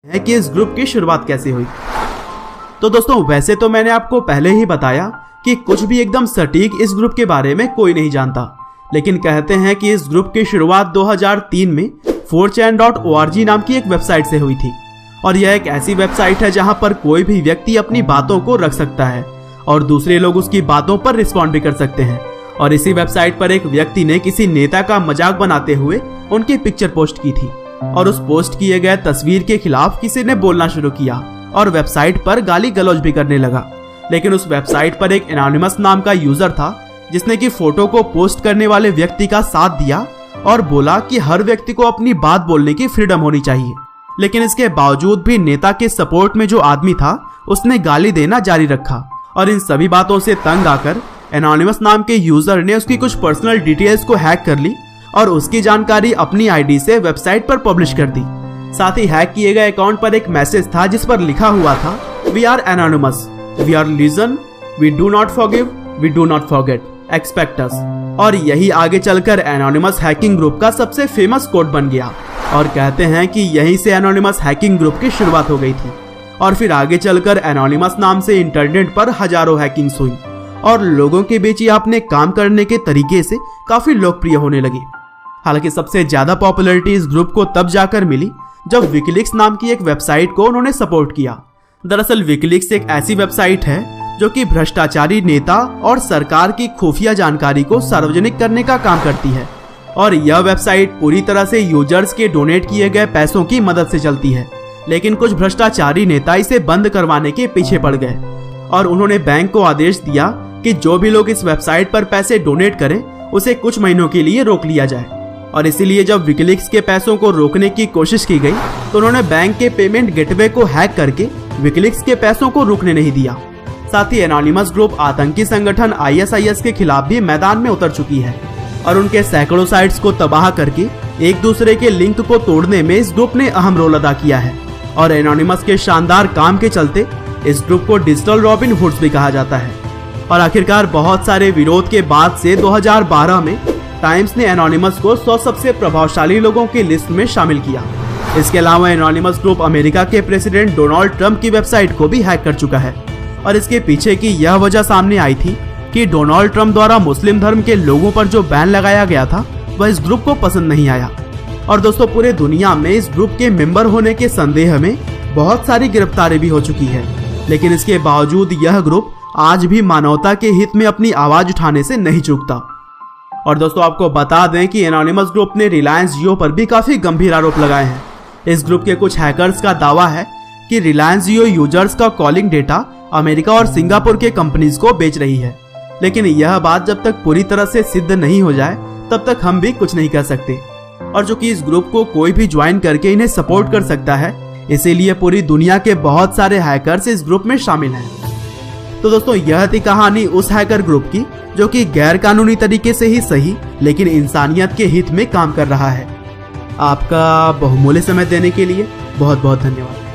है कि इस ग्रुप की शुरुआत कैसे हुई। तो दोस्तों, वैसे तो मैंने आपको पहले ही बताया कि कुछ भी एकदम सटीक इस ग्रुप के बारे में कोई नहीं जानता, लेकिन कहते हैं कि इस ग्रुप की शुरुआत 2003 में 4chan.org नाम की एक वेबसाइट से हुई थी। और यह एक ऐसी वेबसाइट है जहां पर कोई भी व्यक्ति अपनी बातों को रख सकता है और दूसरे लोग उसकी बातों पर रिस्पॉन्ड भी कर सकते हैं। और इसी वेबसाइट पर एक व्यक्ति ने किसी नेता का मजाक बनाते हुए उनकी पिक्चर पोस्ट की थी और उस पोस्ट किए गए तस्वीर के खिलाफ किसी ने बोलना शुरू किया और वेबसाइट पर गाली गलौज भी करने लगा। लेकिन उस वेबसाइट पर एक एनोनिमस नाम का यूजर था जिसने की फोटो को पोस्ट करने वाले व्यक्ति का साथ दिया और बोला कि हर व्यक्ति को अपनी बात बोलने की फ्रीडम होनी चाहिए। लेकिन इसके बावजूद भी नेता के सपोर्ट में जो आदमी था उसने गाली देना जारी रखा और इन सभी बातों से तंग आकर एनोनिमस नाम के यूजर ने उसकी कुछ पर्सनल डिटेल्स को हैक कर ली और उसकी जानकारी अपनी आईडी से वेबसाइट पर पब्लिश कर दी। साथ ही हैक किए गए अकाउंट पर एक मैसेज था जिस पर लिखा हुआ था, we are anonymous, we are legion, we do not forgive, we do not forget, expect us. और यही आगे चलकर एनोनिमस हैकिंग ग्रुप का सबसे फेमस कोड बन गया और कहते हैं कि यहीं से एनोनिमस हैकिंग ग्रुप की शुरुआत हो गई थी। और फिर आगे चलकर एनोनिमस नाम से इंटरनेट पर हजारों हैकिंग्स हुई और लोगों के बीच ये अपने काम करने के तरीके से काफी लोकप्रिय होने लगी। हालांकि सबसे ज्यादा पॉपुलैरिटी इस ग्रुप को तब जाकर मिली जब विकिलीक्स नाम की एक वेबसाइट को उन्होंने सपोर्ट किया। दरअसल विकिलीक्स एक ऐसी वेबसाइट है जो कि भ्रष्टाचारी नेता और सरकार की खुफिया जानकारी को सार्वजनिक करने का काम करती है और यह वेबसाइट पूरी तरह से यूजर्स के डोनेट किए गए पैसों की मदद से चलती है। लेकिन कुछ भ्रष्टाचारी नेता इसे बंद करवाने के पीछे पड़ गए और उन्होंने बैंक को आदेश दिया कि जो भी लोग इस वेबसाइट पर पैसे डोनेट करें उसे कुछ महीनों के लिए रोक लिया जाए। और इसीलिए जब विकिलीक्स के पैसों को रोकने की कोशिश की गई तो उन्होंने बैंक के पेमेंट गेटवे को हैक करके विकिलीक्स के पैसों को रुकने नहीं दिया। साथ ही एनोनिमस ग्रुप आतंकी संगठन ISIS के खिलाफ भी मैदान में उतर चुकी है और उनके सैकड़ों साइट्स को तबाह करके एक दूसरे के लिंक को तोड़ने में इस ग्रुप ने अहम रोल अदा किया है। और एनोनिमस के शानदार काम के चलते इस ग्रुप को डिजिटल रॉबिन हुड्स भी कहा जाता है। और आखिरकार बहुत सारे विरोध के बाद से 2012 में टाइम्स ने एनोनिमस को 100 सबसे प्रभावशाली लोगों की लिस्ट में शामिल किया। इसके अलावा एनोनिमस ग्रुप अमेरिका के प्रेसिडेंट डोनाल्ड ट्रंप की वेबसाइट को भी हैक कर चुका है और इसके पीछे की यह वजह सामने आई थी कि डोनाल्ड ट्रंप द्वारा मुस्लिम धर्म के लोगों पर जो बैन लगाया गया था वह इस ग्रुप को पसंद नहीं आया। और दोस्तों, पूरे दुनिया में इस ग्रुप के मेंबर होने के संदेह में बहुत सारी गिरफ्तारी भी हो चुकी है, लेकिन इसके बावजूद यह ग्रुप आज भी मानवता के हित में अपनी आवाज उठाने से नहीं चूकता। और दोस्तों, आपको बता दें कि एनोनिमस ग्रुप ने रिलायंस जियो पर भी काफी गंभीर आरोप लगाए हैं। इस ग्रुप के कुछ हैकर्स का दावा है कि रिलायंस जियो यूजर्स का कॉलिंग डेटा अमेरिका और सिंगापुर के कंपनीज को बेच रही है, लेकिन यह बात जब तक पूरी तरह से सिद्ध नहीं हो जाए तब तक हम भी कुछ नहीं कर सकते। और जो कि इस ग्रुप को कोई भी ज्वाइन करके इन्हें सपोर्ट कर सकता है, इसीलिए पूरी दुनिया के बहुत सारे हैकर्स इस ग्रुप में शामिल हैं। तो दोस्तों, यह थी कहानी उस हैकर ग्रुप की जो कि गैर कानूनी तरीके से ही सही लेकिन इंसानियत के हित में काम कर रहा है। आपका बहुमूल्य समय देने के लिए बहुत बहुत धन्यवाद।